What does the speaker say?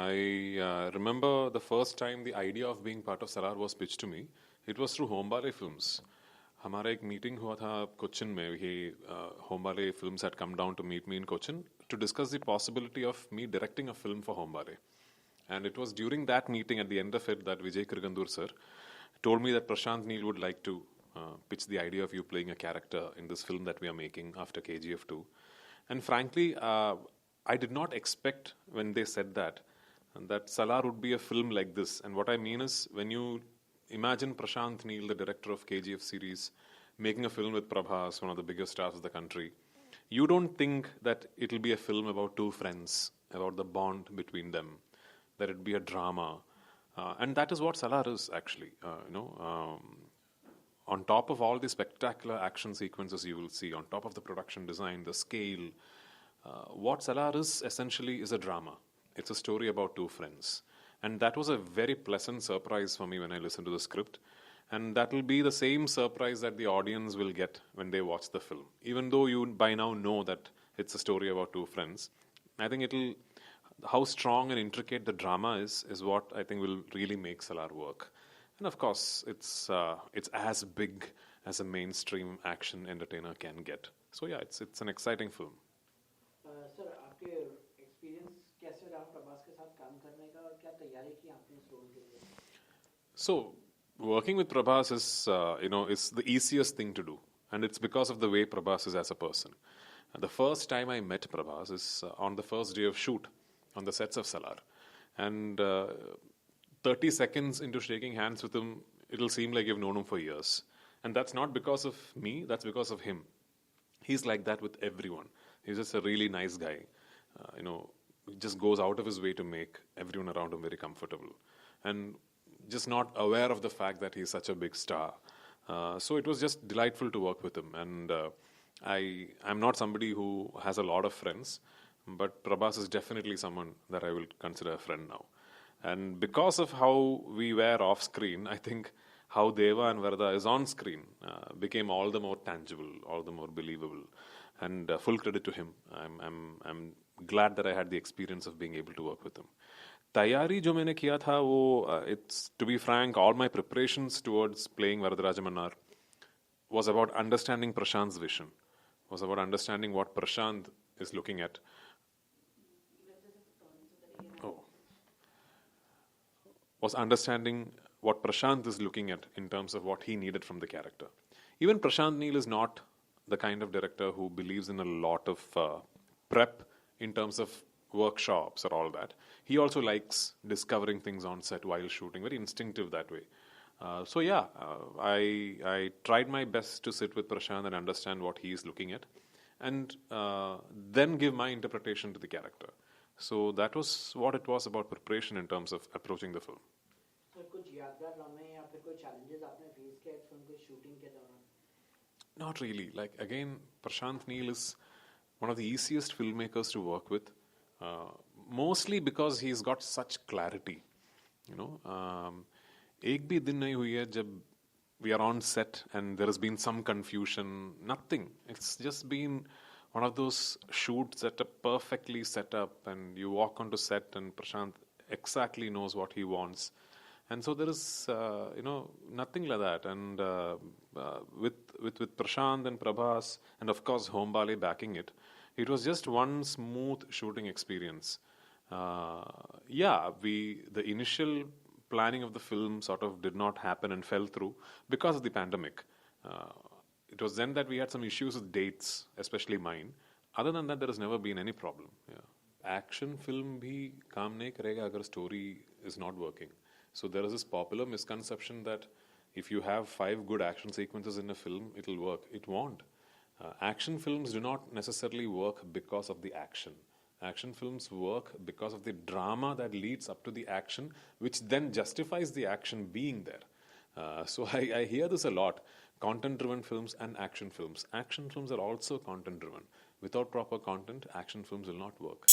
I remember the first time the idea of being part of Salaar was pitched to me. It was through Hombale Films. हमारा एक meeting हुआ था कोचिन में. Hombale Films had come down to meet me in Cochin to discuss the possibility of me directing a film for Hombale. And it was during that meeting, at the end of it, that Vijay Kirgandur sir told me that Prashant Neel would like to pitch the idea of you playing a character in this film that we are making after KGF 2. And frankly, I did not expect when they said that Salaar would be a film like this. And what I mean is, when you imagine Prashant Neel, the director of KGF series, making a film with PRABHAS, one of the biggest stars of the country, you don't think that it'll be a film about two friends, about the bond between them, that it'd be a drama. And that is what Salaar is, actually. On top of all the spectacular action sequences you will see, on top of the production design, the scale, what Salaar is essentially is a drama. It's a story about two friends. And that was a very pleasant surprise for me when I listened to the script. And that will be the same surprise that the audience will get when they watch the film. Even though you by now know that it's a story about two friends, I think how strong and intricate the drama is what I think will really make Salaar work. And of course, it's as big as a mainstream action entertainer can get. So yeah, it's an exciting film. Sir, आपके experience कैसे रहा प्रभास के साथ काम करने का और क्या तैयारी की आपने इस रोल के लिए? So, working with Prabhas is the easiest thing to do, and it's because of the way Prabhas is as a person. The first time I met Prabhas is on the first day of shoot on the sets of Salaar, and 30 seconds into shaking hands with him, it'll seem like you've known him for years. And that's not because of me, that's because of him. He's like that with everyone. He's just a really nice guy. He just goes out of his way to make everyone around him very comfortable. And just not aware of the fact that he's such a big star. So it was just delightful to work with him. And I'm not somebody who has a lot of friends, but Prabhas is definitely someone that I will consider a friend now. And because of how we were off screen, I think how Deva and Varda is on screen became all the more tangible, all the more believable. And full credit to him. I'm glad that I had the experience of being able to work with him. तैयारी जो मैंने किया था वो, it's to be frank, all my preparations towards playing Varadaraja Mannar was about understanding Prashant's vision, was about understanding what Prashant is looking at. Was understanding what Prashant is looking at in terms of what he needed from the character. Even Prashant Neel is not the kind of director who believes in a lot of prep in terms of workshops or all that. He also likes discovering things on set while shooting, very instinctive that way. I tried my best to sit with Prashant and understand what he is looking at, and then give my interpretation to the character. So that was what it was about preparation in terms of approaching the film. So कुछ यादगार लम्हे या फिर कोई challenges आपने face किए film के shooting के दौरान? Not really. Like again, Prashant Neel is one of the easiest filmmakers to work with, mostly because he's got such clarity. एक भी दिन नहीं हुई है जब we are on set and there has been some confusion. Nothing. It's just been one of those shoots that are perfectly set up, and you walk onto set and Prashant exactly knows what he wants. And so there is, nothing like that. And with Prashant and Prabhas, and of course Hombale backing it, it was just one smooth shooting experience. The initial planning of the film sort of did not happen and fell through because of the pandemic. It was then that we had some issues with dates, especially mine. Other than that, there has never been any problem. Action film bhi kaam nahi karega agar story is not working. So there is this popular misconception that if you have 5 good action sequences in a film, it'll work. It won't. Action films do not necessarily work because of the action. Action films work because of the drama that leads up to the action, which then justifies the action being there. So I hear this a lot. Content-driven films and action films. Action films are also content-driven. Without proper content, action films will not work.